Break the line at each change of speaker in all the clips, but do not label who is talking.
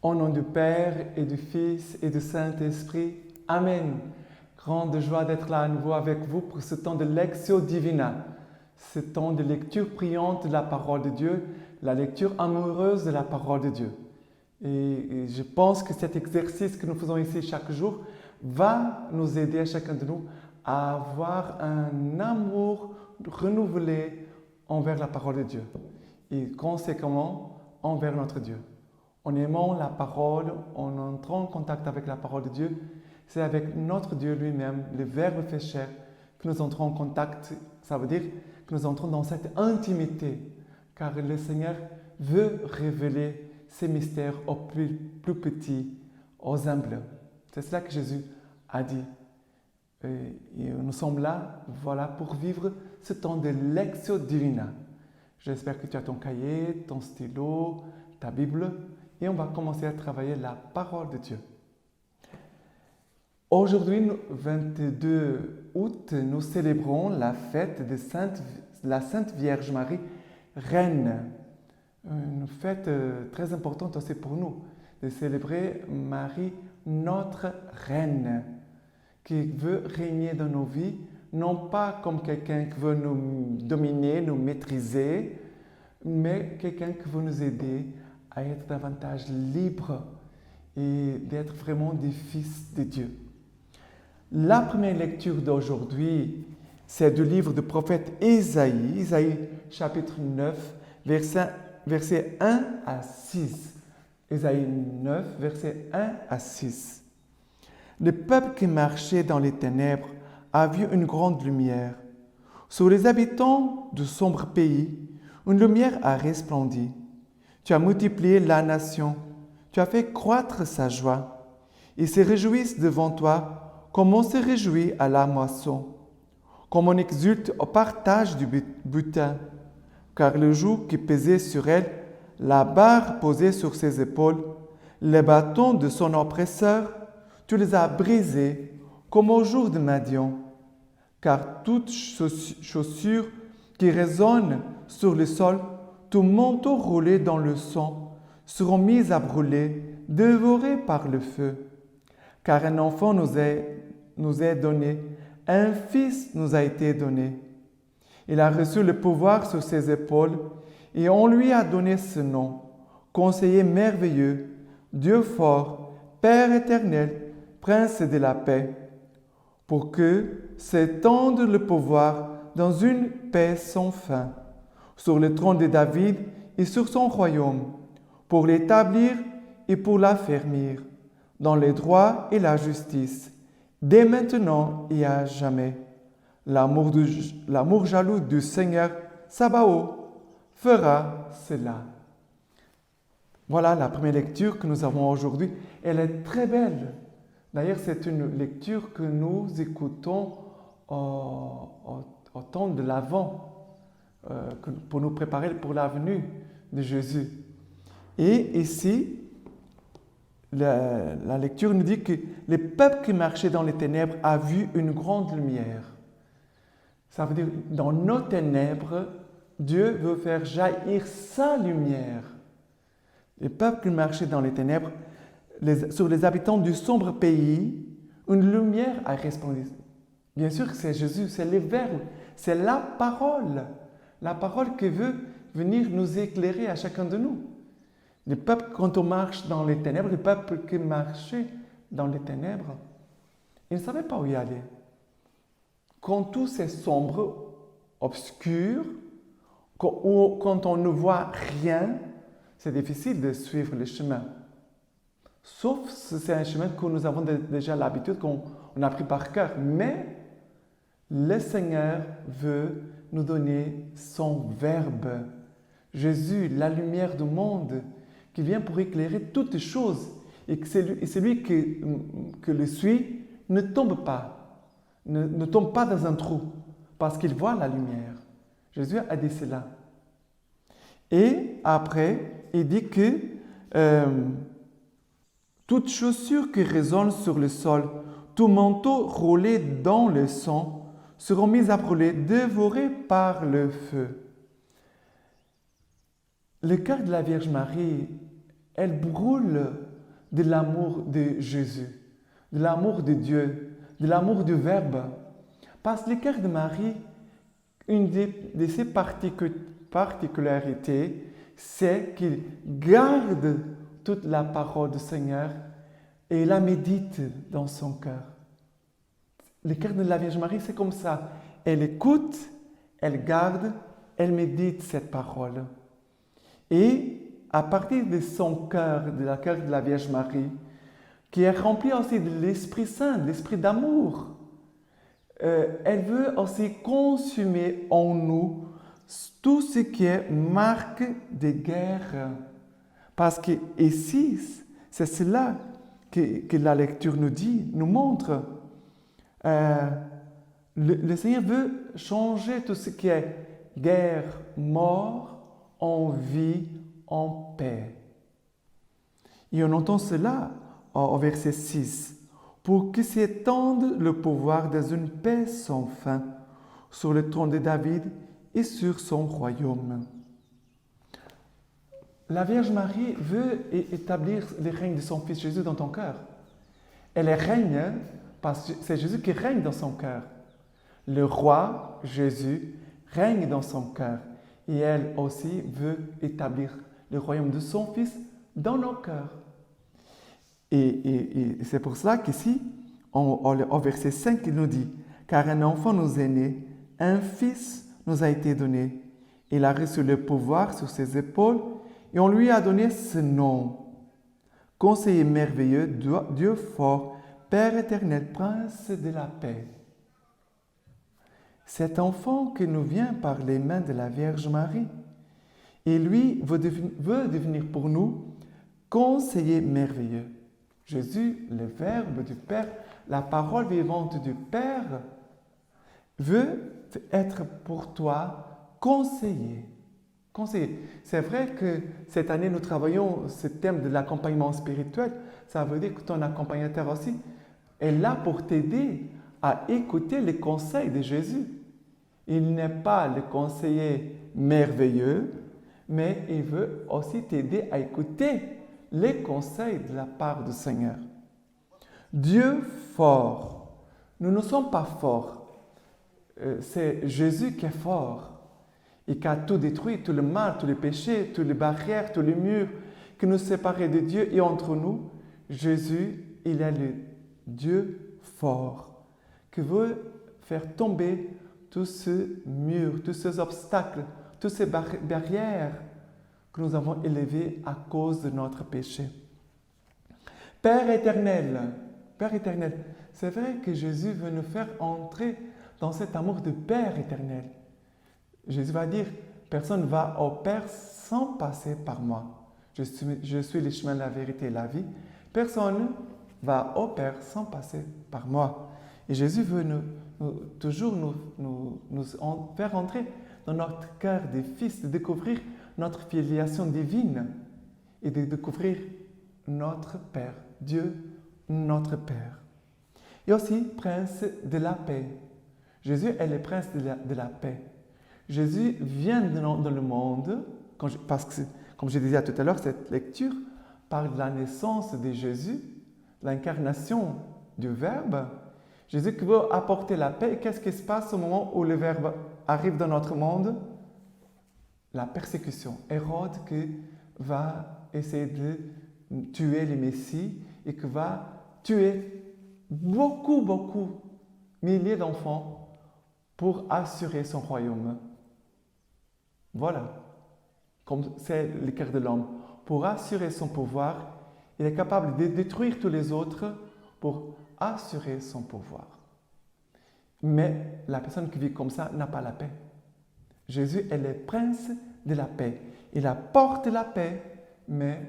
Au nom du Père et du Fils et du Saint-Esprit. Amen. Grande joie d'être là à nouveau avec vous pour ce temps de Lectio Divina, ce temps de lecture priante de la parole de Dieu, la lecture amoureuse de la parole de Dieu. Et je pense que cet exercice que nous faisons ici chaque jour va nous aider à chacun de nous à avoir un amour renouvelé envers la parole de Dieu et conséquemment envers notre Dieu. En aimant la parole, en entrant en contact avec la parole de Dieu, c'est avec notre Dieu lui-même, le Verbe fait chair, que nous entrons en contact. Ça veut dire que nous entrons dans cette intimité, car le Seigneur veut révéler ses mystères aux plus petits, aux humbles. C'est cela que Jésus a dit. Et nous sommes là, voilà, pour vivre ce temps de Lectio Divina. J'espère que tu as ton cahier, ton stylo, ta Bible, et on va commencer à travailler la parole de Dieu. Aujourd'hui, 22 août, nous célébrons la fête de la Sainte Vierge Marie, Reine. Une fête très importante aussi pour nous, de célébrer Marie, notre Reine, qui veut régner dans nos vies, non pas comme quelqu'un qui veut nous dominer, nous maîtriser, mais quelqu'un qui veut nous aider à être davantage libres et d'être vraiment des fils de Dieu. La première lecture d'aujourd'hui, c'est du livre du prophète Ésaïe, Ésaïe chapitre 9, versets 1 à 6. Ésaïe 9, versets 1 à 6. Le peuple qui marchait dans les ténèbres a vu une grande lumière. Sur les habitants du sombre pays, une lumière a resplendi. Tu as multiplié la nation, tu as fait croître sa joie. Ils se réjouissent devant toi comme on se réjouit à la moisson, comme on exulte au partage du butin, car le joug qui pesait sur elle, la barre posée sur ses épaules, les bâtons de son oppresseur, tu les as brisés comme au jour de Madian, car toute chaussure qui résonne sur le sol, tout manteau roulé dans le sang, seront mis à brûler, dévorés par le feu. Car un enfant nous est donné, un fils nous a été donné. Il a reçu le pouvoir sur ses épaules et on lui a donné ce nom, Conseiller merveilleux, Dieu fort, Père éternel, Prince de la paix, pour que s'étende le pouvoir dans une paix sans fin, sur le trône de David et sur son royaume, pour l'établir et pour l'affermir, dans les droits et la justice, dès maintenant et à jamais. L'amour jaloux du Seigneur Sabaoth fera cela. Voilà la première lecture que nous avons aujourd'hui. Elle est très belle. D'ailleurs, c'est une lecture que nous écoutons au temps de l'Avent, pour nous préparer pour la venue de Jésus. Et ici, la lecture nous dit que le peuple qui marchait dans les ténèbres a vu une grande lumière. Ça veut dire, dans nos ténèbres, Dieu veut faire jaillir sa lumière. Le peuple qui marchait dans les ténèbres, sur les habitants du sombre pays, une lumière a resplendu. Bien sûr que c'est Jésus, c'est le Verbe, c'est la parole qui veut venir nous éclairer à chacun de nous. Le peuple, quand on marche dans les ténèbres, le peuple qui marchait dans les ténèbres, il ne savait pas où y aller. Quand tout c'est sombre, obscur, quand on ne voit rien, c'est difficile de suivre le chemin. Sauf si c'est un chemin que nous avons déjà l'habitude, qu'on a pris par cœur. Mais le Seigneur veut nous donner son Verbe. Jésus, la lumière du monde, qui vient pour éclairer toutes choses. Et celui qui le suit ne tombe pas. Ne tombe pas dans un trou, parce qu'il voit la lumière. Jésus a dit cela. Et après, il dit que toute chaussure qui résonne sur le sol, tout manteau roulé dans le sang, seront mis à brûler, dévorés par le feu. Le cœur de la Vierge Marie, elle brûle de l'amour de Jésus, de l'amour de Dieu, de l'amour du Verbe. Parce que le cœur de Marie, une de ses particularités, c'est qu'il garde toute la parole du Seigneur et la médite dans son cœur. Le cœur de la Vierge Marie, c'est comme ça. Elle écoute, elle garde, elle médite cette parole. Et à partir de son cœur, de la cœur de la Vierge Marie, qui est rempli aussi de l'Esprit Saint, de l'Esprit d'amour, elle veut aussi consumer en nous tout ce qui est marque de guerre. Parce que ici, c'est cela que la lecture nous dit, nous montre. Le Seigneur veut changer tout ce qui est guerre, mort, en vie, en paix. Et on entend cela au verset 6. Pour que s'étende le pouvoir dans une paix sans fin sur le trône de David et sur son royaume. La Vierge Marie veut établir le règne de son Fils Jésus dans ton cœur. Elle règne parce que c'est Jésus qui règne dans son cœur. Le roi Jésus règne dans son cœur et elle aussi veut établir le royaume de son Fils dans nos cœurs. Et c'est pour cela qu'ici, au verset 5, il nous dit « Car un enfant nous est né, un fils nous a été donné. Il a reçu le pouvoir sur ses épaules et on lui a donné ce nom. Conseiller merveilleux, Dieu fort, Père éternel, Prince de la paix. » Cet enfant qui nous vient par les mains de la Vierge Marie, et lui veut devenir pour nous conseiller merveilleux. Jésus, le Verbe du Père, la parole vivante du Père, veut être pour toi conseiller. Conseiller. C'est vrai que cette année, nous travaillons ce thème de l'accompagnement spirituel. Ça veut dire que ton accompagnateur aussi est là pour t'aider à écouter les conseils de Jésus. Il n'est pas le conseiller merveilleux, mais il veut aussi t'aider à écouter les conseils de la part du Seigneur. Dieu fort. Nous ne sommes pas forts. C'est Jésus qui est fort et qui a tout détruit, tout le mal, tous les péchés, toutes les barrières, tous les murs qui nous séparaient de Dieu et entre nous. Jésus, il est le Dieu fort qui veut faire tomber tous ces murs, tous ces obstacles, toutes ces barrières que nous avons élevées à cause de notre péché. Père éternel, c'est vrai que Jésus veut nous faire entrer dans cet amour de Père éternel. Jésus va dire, personne ne va au Père sans passer par moi. Je suis le chemin, la vérité et la vie. Personne ne va au Père sans passer par moi. Et Jésus veut toujours nous faire entrer dans notre cœur de fils, de découvrir notre filiation divine et de découvrir notre Père, Dieu, notre Père. Et aussi, Prince de la paix. Jésus est le Prince de la paix. Jésus vient dans le monde, parce que, comme je disais tout à l'heure, cette lecture parle de la naissance de Jésus, l'incarnation du Verbe. Jésus qui veut apporter la paix. Et qu'est-ce qui se passe au moment où le Verbe arrive dans notre monde? La persécution. Hérode qui va essayer de tuer les Messies et qui va tuer beaucoup, milliers d'enfants pour assurer son royaume. Voilà, comme c'est le cœur de l'homme. Pour assurer son pouvoir, il est capable de détruire tous les autres pour assurer son pouvoir. Mais la personne qui vit comme ça n'a pas la paix. Jésus est le prince de la paix. Il apporte la paix, mais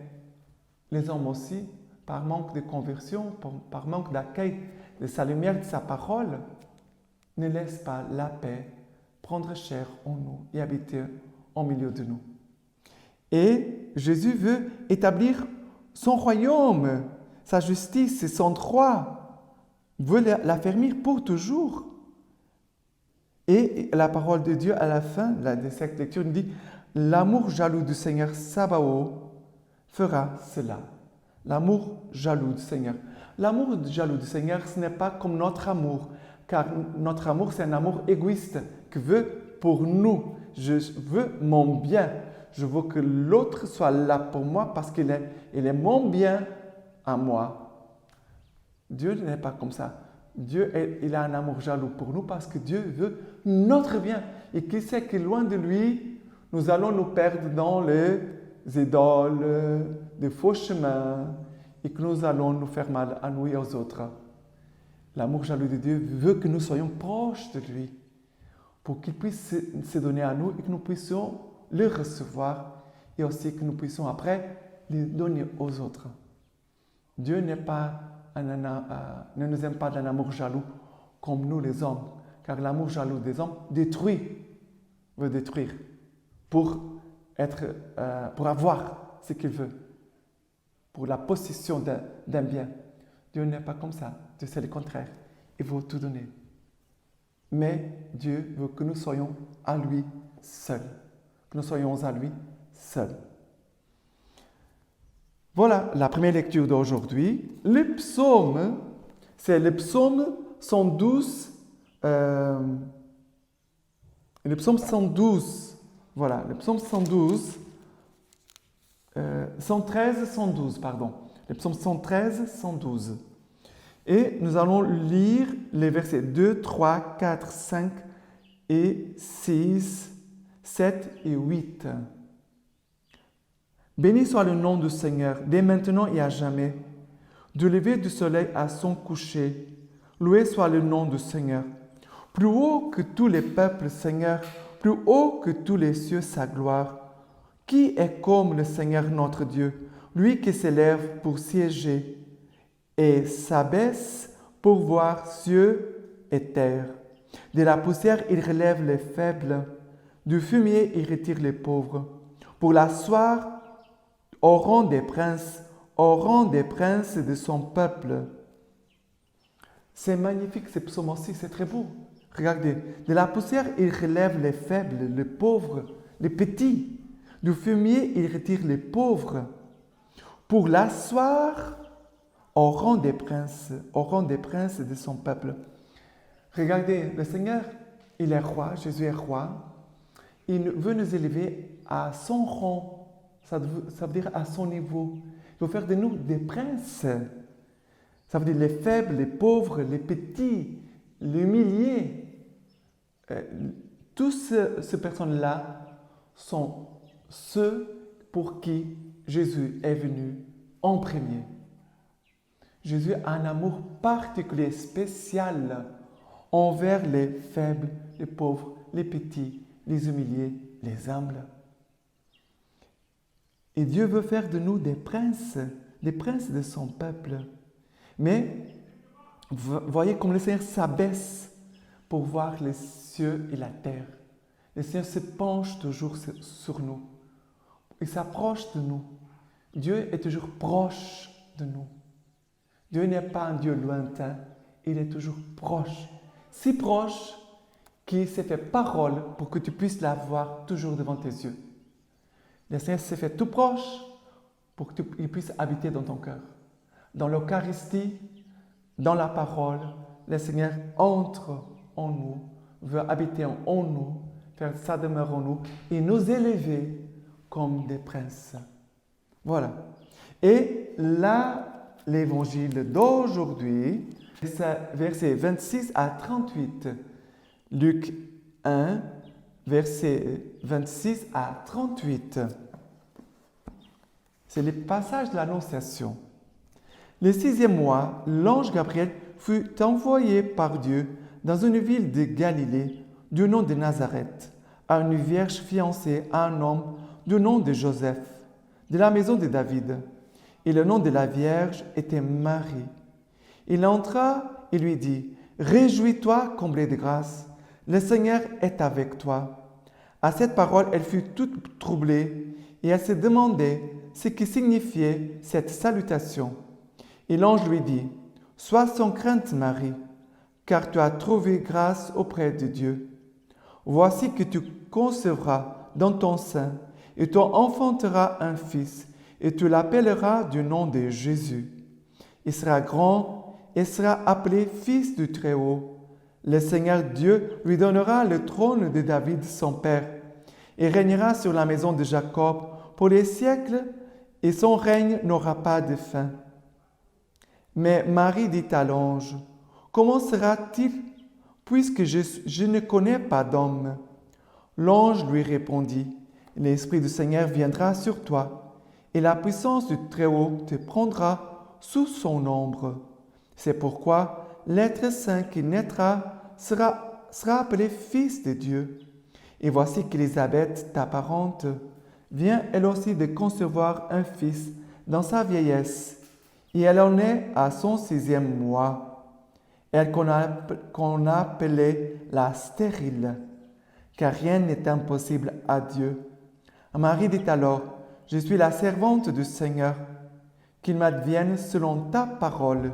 les hommes aussi, par manque de conversion, par manque d'accueil de sa lumière, de sa parole, ne laissent pas la paix prendre chair en nous et habiter au milieu de nous. Et Jésus veut établir son royaume, sa justice et son droit. Il veut l'affermir pour toujours. Et la parole de Dieu à la fin de cette lecture nous dit « L'amour jaloux du Seigneur Sabaoth fera cela. » L'amour jaloux du Seigneur. L'amour jaloux du Seigneur, ce n'est pas comme notre amour, car notre amour, c'est un amour égoïste qui veut pour nous. Je veux mon bien. Je veux que l'autre soit là pour moi parce qu'il est mon bien à moi. Dieu n'est pas comme ça. Dieu, il a un amour jaloux pour nous parce que Dieu veut notre bien. Et qu'il sait que loin de lui, nous allons nous perdre dans les idoles, des faux chemins, et que nous allons nous faire mal à nous et aux autres. L'amour jaloux de Dieu veut que nous soyons proches de lui pour qu'il puisse se donner à nous et que nous puissions le recevoir et aussi que nous puissions après le donner aux autres. Dieu ne nous aime pas d'un amour jaloux comme nous les hommes, car l'amour jaloux des hommes veut détruire pour avoir ce qu'il veut, pour la possession d'un bien. Dieu n'est pas comme ça. Dieu, c'est le contraire. Il veut tout donner. Mais Dieu veut que nous soyons à lui seuls. Que nous soyons à lui seuls. Voilà la première lecture d'aujourd'hui. Le psaume, c'est le psaume 112. Le psaume 112. Voilà, le psaume 112. 113, 112, pardon. Le psaume 113, 112. Et nous allons lire les versets 2, 3, 4, 5 et 6, 7 et 8. Béni soit le nom du Seigneur, dès maintenant et à jamais. Du lever du soleil à son coucher, loué soit le nom du Seigneur. Plus haut que tous les peuples, Seigneur, plus haut que tous les cieux, sa gloire. Qui est comme le Seigneur notre Dieu, lui qui s'élève pour siéger et s'abaisse pour voir cieux et terre. De la poussière, il relève les faibles, du fumier, il retire les pauvres. Pour l'asseoir au rang des princes de son peuple. C'est magnifique, ce psaume aussi, c'est très beau. Regardez, de la poussière, il relève les faibles, les pauvres, les petits. Du fumier, il retire les pauvres. Pour l'asseoir au rang des princes de son peuple. Regardez, le Seigneur, il est roi, Jésus est roi. Il veut nous élever à son rang, ça veut dire à son niveau. Il veut faire de nous des princes. Ça veut dire les faibles, les pauvres, les petits, les humiliés. Toutes ces personnes-là sont ceux pour qui Jésus est venu en premier. Jésus a un amour particulier, spécial envers les faibles, les pauvres, les petits, les humiliés, les humbles. Et Dieu veut faire de nous des princes de son peuple. Mais voyez comme le Seigneur s'abaisse pour voir les cieux et la terre. Le Seigneur se penche toujours sur nous. Il s'approche de nous. Dieu est toujours proche de nous. Dieu n'est pas un Dieu lointain, il est toujours proche. Si proche qu'il s'est fait parole pour que tu puisses la voir toujours devant tes yeux. Le Seigneur s'est fait tout proche pour qu'il puisse habiter dans ton cœur. Dans l'Eucharistie, dans la parole, le Seigneur entre en nous, veut habiter en nous, faire sa demeure en nous et nous élever comme des princes. Voilà. Et là, l'évangile d'aujourd'hui, c'est versets 26 à 38. Luc 1, versets 26 à 38. C'est le passage de l'Annonciation. Le 6e mois, l'ange Gabriel fut envoyé par Dieu dans une ville de Galilée du nom de Nazareth, à une vierge fiancée à un homme du nom de Joseph, de la maison de David. Et le nom de la vierge était Marie. Il entra et lui dit, « Réjouis-toi, comblée de grâce, le Seigneur est avec toi. » À cette parole, elle fut toute troublée et elle se demandait ce qui signifiait cette salutation. Et l'ange lui dit, « Sois sans crainte, Marie, car tu as trouvé grâce auprès de Dieu. Voici que tu concevras dans ton sein et tu enfanteras un fils et tu l'appelleras du nom de Jésus. Il sera grand et sera appelé Fils du Très-Haut. Le Seigneur Dieu lui donnera le trône de David, son père. Il régnera sur la maison de Jacob pour les siècles, et son règne n'aura pas de fin. Mais Marie dit à l'ange, « Comment sera-t-il, puisque je ne connais pas d'homme ?» L'ange lui répondit, « L'Esprit du Seigneur viendra sur toi, et la puissance du Très-Haut te prendra sous son ombre. C'est pourquoi l'être saint qui naîtra sera appelé Fils de Dieu. Et voici qu'Élisabeth, ta parente, vient elle aussi de concevoir un fils dans sa vieillesse, et elle en est à son 6e mois, elle qu'on appelait la stérile, car rien n'est impossible à Dieu. Marie dit alors, « Je suis la servante du Seigneur, qu'il m'advienne selon ta parole. »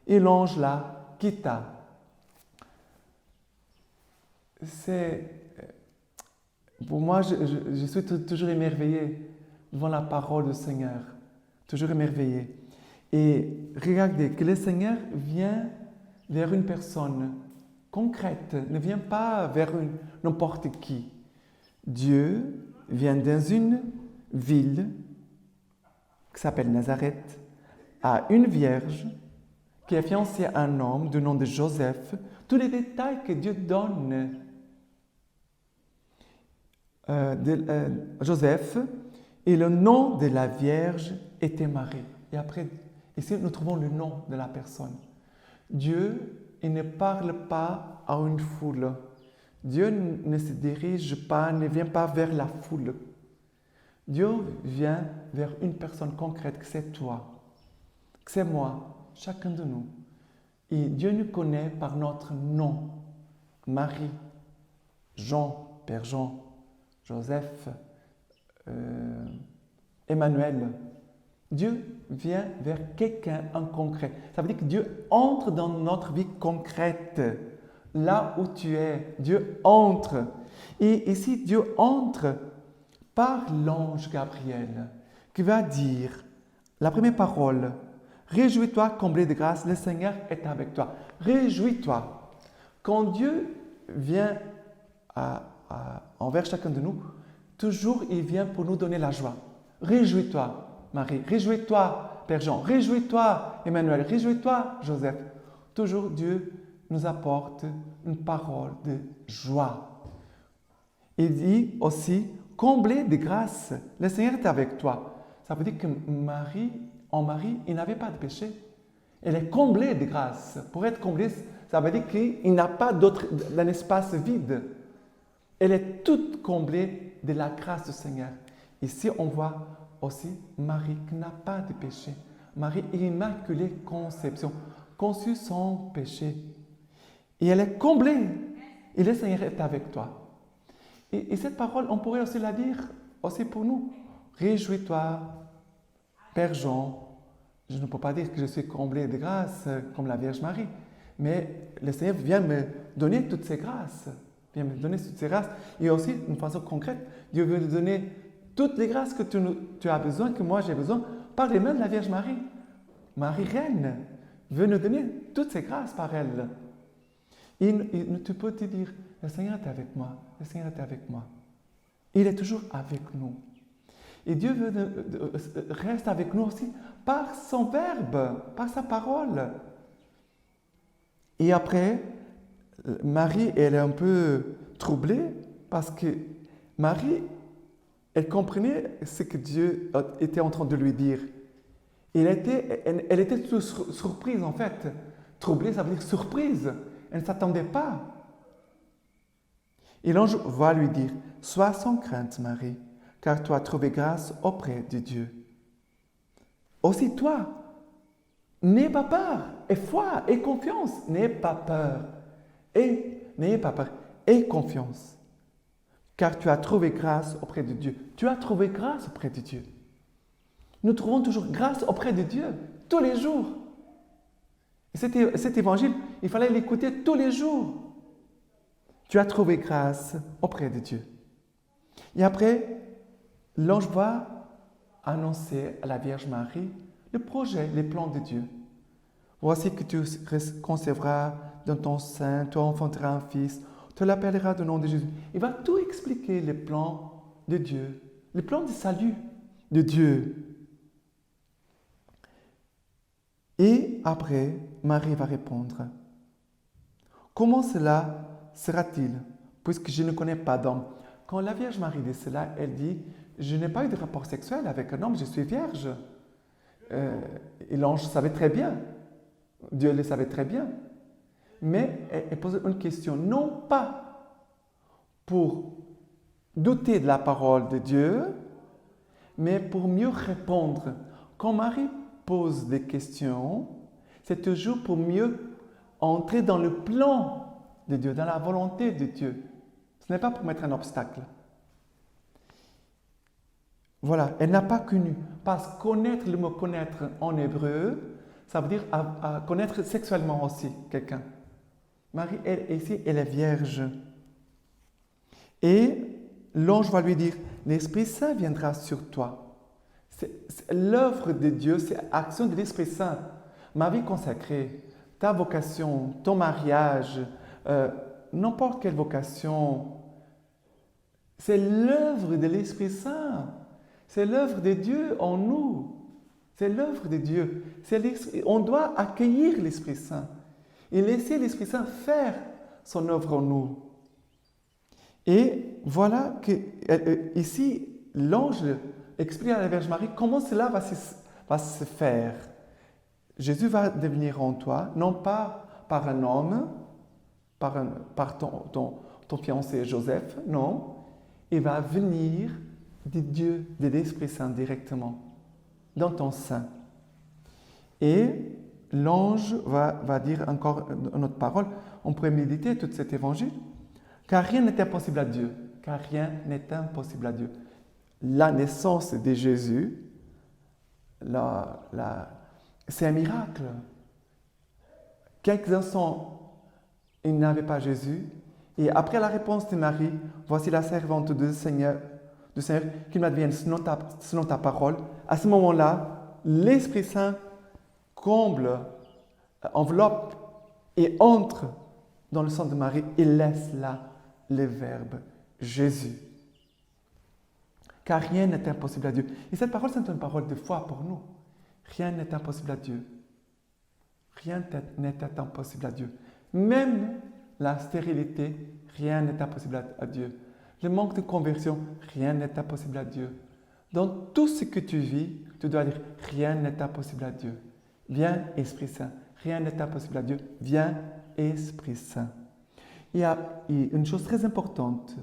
Et l'ange la quitta. Pour moi, je suis toujours émerveillé devant la parole du Seigneur, toujours émerveillé. Et regardez que le Seigneur vient vers une personne concrète, ne vient pas vers n'importe qui. Dieu vient dans une ville qui s'appelle Nazareth, à une vierge qui est fiancée à un homme du nom de Joseph. Tous les détails que Dieu donne. Joseph, et le nom de la Vierge était Marie. Et après, ici, nous trouvons le nom de la personne. Dieu, il ne parle pas à une foule. Dieu ne se dirige pas, ne vient pas vers la foule. Dieu vient vers une personne concrète, que c'est toi, que c'est moi, chacun de nous. Et Dieu nous connaît par notre nom. Marie, Jean, Père Jean, Joseph, Emmanuel. Dieu vient vers quelqu'un en concret. Ça veut dire que Dieu entre dans notre vie concrète. Là où tu es, Dieu entre. Et ici, Dieu entre par l'ange Gabriel qui va dire la première parole, « Réjouis-toi, comblé de grâce, le Seigneur est avec toi. » Réjouis-toi. Quand Dieu vient envers chacun de nous, toujours il vient pour nous donner la joie. Réjouis-toi, Marie. Réjouis-toi, Père Jean. Réjouis-toi, Emmanuel. Réjouis-toi, Joseph. Toujours Dieu nous apporte une parole de joie. Il dit aussi, comblé de grâce, le Seigneur est avec toi. Ça veut dire que Marie, il n'avait pas de péché. Elle est comblée de grâce. Pour être comblée, ça veut dire qu'il n'a pas d'un espace vide. Elle est toute comblée de la grâce du Seigneur. Ici, on voit aussi Marie qui n'a pas de péché. Marie immaculée conception, conçue sans péché. Et elle est comblée. Et le Seigneur est avec toi. Et cette parole, on pourrait aussi la dire aussi pour nous. Réjouis-toi, Père Jean. Je ne peux pas dire que je suis comblé de grâce comme la Vierge Marie, mais le Seigneur vient me donner toutes ces grâces. Vient me donner toutes ces grâces. Et aussi, d'une façon concrète, Dieu veut nous donner toutes les grâces que tu as besoin, que moi j'ai besoin, par les mains de la Vierge Marie. Marie Reine veut nous donner toutes ces grâces par elle. Et tu peux te dire, le Seigneur est avec moi, le Seigneur est avec moi. Il est toujours avec nous. Et Dieu reste avec nous aussi par son verbe, par sa parole. Et après, Marie, elle est un peu troublée parce que Marie, elle comprenait ce que Dieu était en train de lui dire. Elle était surprise en fait. Troublée, ça veut dire surprise. Elle ne s'attendait pas. Et l'ange va lui dire, « Sois sans crainte, Marie, car tu as trouvé grâce auprès de Dieu. Aussi toi, n'aie pas peur, aie foi, aie confiance, n'aie pas peur. N'ayez pas peur, aie confiance, car tu as trouvé grâce auprès de Dieu. » Tu as trouvé grâce auprès de Dieu. Nous trouvons toujours grâce auprès de Dieu, tous les jours. Et cet évangile, il fallait l'écouter tous les jours. Tu as trouvé grâce auprès de Dieu. Et après, l'ange va annoncer à la Vierge Marie le projet, les plans de Dieu. Voici que tu concevras dans ton sein, tu enfanteras un fils, tu l'appelleras du nom de Jésus. Il va tout expliquer les plans de Dieu, les plans de salut de Dieu. Et après, Marie va répondre, comment cela sera-t-il, puisque je ne connais pas d'homme? Quand la Vierge Marie dit cela, elle dit, je n'ai pas eu de rapport sexuel avec un homme, je suis vierge. Et l'ange savait très bien, Dieu le savait très bien. Mais elle pose une question, non pas pour douter de la parole de Dieu, mais pour mieux répondre. Quand Marie pose des questions, c'est toujours pour mieux entrer dans le plan de Dieu, dans la volonté de Dieu. Ce n'est pas pour mettre un obstacle. Voilà, elle n'a pas connu. Parce que connaître, le mot connaître en hébreu, ça veut dire à connaître sexuellement aussi quelqu'un. Marie, elle, ici, elle est vierge. Et l'ange va lui dire, l'Esprit Saint viendra sur toi. C'est l'œuvre de Dieu, c'est l'action de l'Esprit Saint. Ma vie consacrée, ta vocation, ton mariage, n'importe quelle vocation, c'est l'œuvre de l'Esprit Saint. C'est l'œuvre de Dieu en nous. C'est l'œuvre de Dieu. On doit accueillir l'Esprit Saint et laisser l'Esprit Saint faire son œuvre en nous. Et voilà que ici, l'ange explique à la Vierge Marie comment cela va se faire. Jésus va devenir en toi, non pas par un homme, par ton fiancé Joseph, non. Il va venir de Dieu, de l'Esprit Saint directement, dans ton sein. Et l'ange va dire encore une autre parole. On pourrait méditer tout cet évangile. Car rien n'est impossible à Dieu. Car rien n'est impossible à Dieu. La naissance de Jésus, c'est un miracle. Quelques instants, il n'avait pas Jésus. Et après la réponse de Marie, voici la servante du Seigneur, qu'il m'advienne selon ta parole. À ce moment-là, l'Esprit Saint comble, enveloppe et entre dans le sein de Marie et laisse là le Verbe Jésus. Car rien n'est impossible à Dieu. Et cette parole, c'est une parole de foi pour nous. Rien n'est impossible à Dieu. Rien n'est impossible à Dieu. Même la stérilité, rien n'est impossible à Dieu. Le manque de conversion, rien n'est impossible à Dieu. Dans tout ce que tu vis, tu dois dire, rien n'est impossible à Dieu. Viens, Esprit Saint. Rien n'est impossible à Dieu. Viens, Esprit Saint. Il y a une chose très importante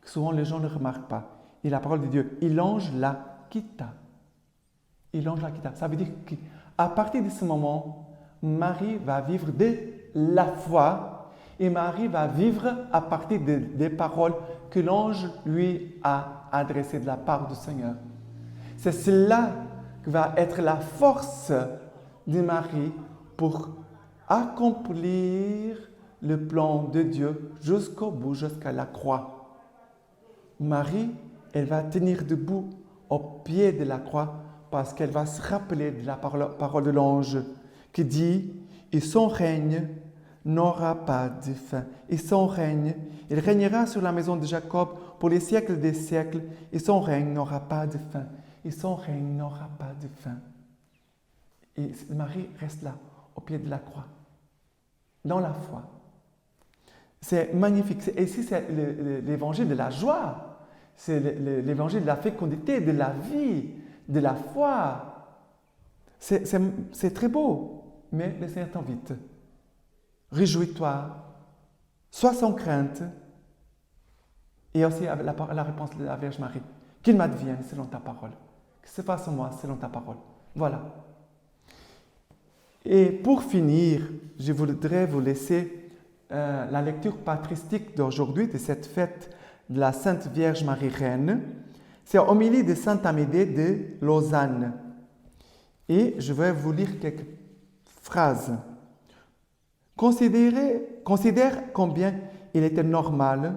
que souvent les gens ne remarquent pas. Et la parole de Dieu, il ange la quitta. Il ange la quitta. Ça veut dire qu'à partir de ce moment, Marie va vivre de la foi et Marie va vivre à partir des paroles que l'ange lui a adressées de la part du Seigneur. C'est cela qui va être la force de Marie pour accomplir le plan de Dieu jusqu'au bout, jusqu'à la croix. Marie, elle va tenir debout au pied de la croix parce qu'elle va se rappeler de la parole de l'ange qui dit « Et son règne n'aura pas de fin. Et son règne, il régnera sur la maison de Jacob pour les siècles des siècles. Et son règne n'aura pas de fin. Et son règne n'aura pas de fin. » Et Marie reste là, au pied de la croix, dans la foi. C'est magnifique. Et ici, c'est l'évangile de la joie. C'est l'évangile de la fécondité, de la vie, de la foi. C'est très beau, mais le Seigneur t'invite. Réjouis-toi, sois sans crainte. Et aussi la réponse de la Vierge Marie. Qu'il m'advienne selon ta parole. Que se fasse en moi selon ta parole. Voilà. Et pour finir, je voudrais vous laisser la lecture patristique d'aujourd'hui, de cette fête de la Sainte Vierge Marie Reine. C'est l'homélie de Saint Amédée de Lausanne. Et je vais vous lire quelques phrases. Considère combien il était normal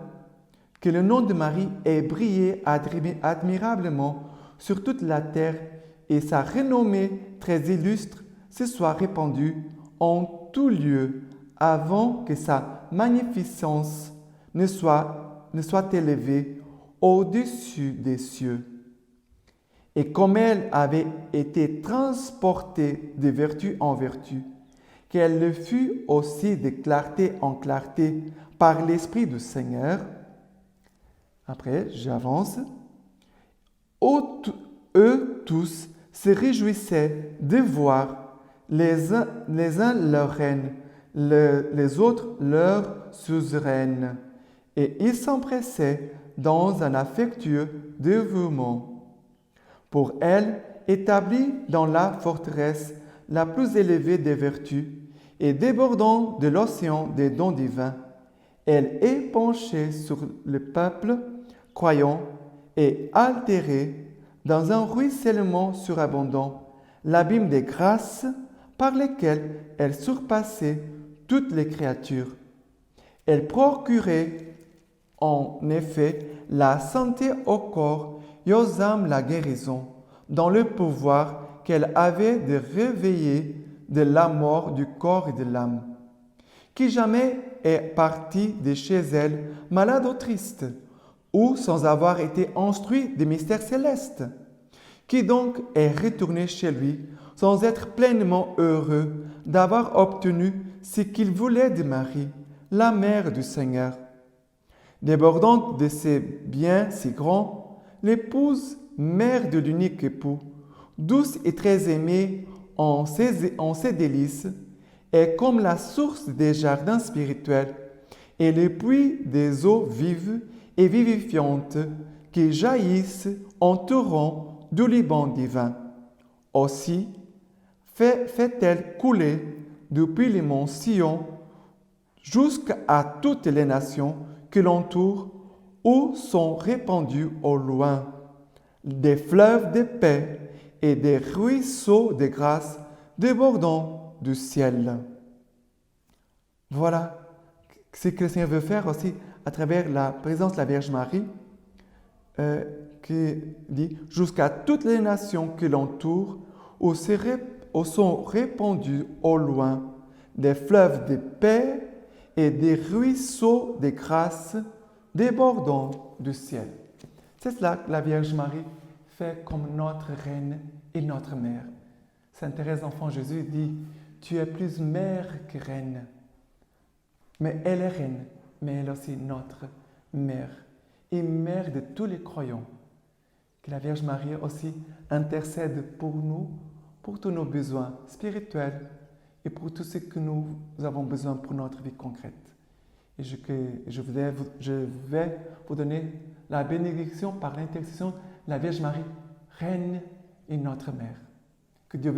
que le nom de Marie ait brillé admirablement sur toute la terre et sa renommée très illustre se soit répandue en tout lieu avant que sa magnificence ne soit élevée au-dessus des cieux. Et comme elle avait été transportée de vertu en vertu, qu'elle le fut aussi de clarté en clarté par l'Esprit du Seigneur. Après, j'avance. Eux tous se réjouissaient de voir les uns leur reine, les autres leur suzeraine, et ils s'empressaient dans un affectueux dévouement pour elle, établie dans la forteresse la plus élevée des vertus et débordant de l'océan des dons divins, elle est penchée sur le peuple croyant et altérée dans un ruissellement surabondant, l'abîme des grâces par lesquelles elle surpassait toutes les créatures. Elle procurait en effet la santé au corps et aux âmes la guérison, dans le pouvoir qu'elle avait de réveiller de la mort du corps et de l'âme. Qui jamais est parti de chez elle malade ou triste, ou sans avoir été instruit des mystères célestes? Qui donc est retourné chez lui sans être pleinement heureux d'avoir obtenu ce qu'il voulait de Marie, la mère du Seigneur? Débordante de ses biens si grands, l'épouse, mère de l'unique époux, douce et très aimée en ses délices, est comme la source des jardins spirituels et le puits des eaux vives et vivifiantes qui jaillissent en torrents du Liban divin. Aussi fait-elle couler depuis les monts Sion jusqu'à toutes les nations qui l'entourent où sont répandus au loin des fleuves de paix et des ruisseaux de grâce débordant du ciel. Voilà ce que le Seigneur veut faire aussi à travers la présence de la Vierge Marie, qui dit « jusqu'à toutes les nations qui l'entourent, où sont répandus au loin des fleuves de paix et des ruisseaux de grâce débordant du ciel. » C'est cela que la Vierge Marie fait comme notre reine et notre mère. Sainte Thérèse d'Enfant Jésus dit « Tu es plus mère que reine ». Mais elle est reine, mais elle est aussi notre mère et mère de tous les croyants. Que la Vierge Marie aussi intercède pour nous, pour tous nos besoins spirituels et pour tout ce que nous avons besoin pour notre vie concrète. Et je vais vous donner la bénédiction par l'intercession de la Vierge Marie, Reine et notre Mère. Que Dieu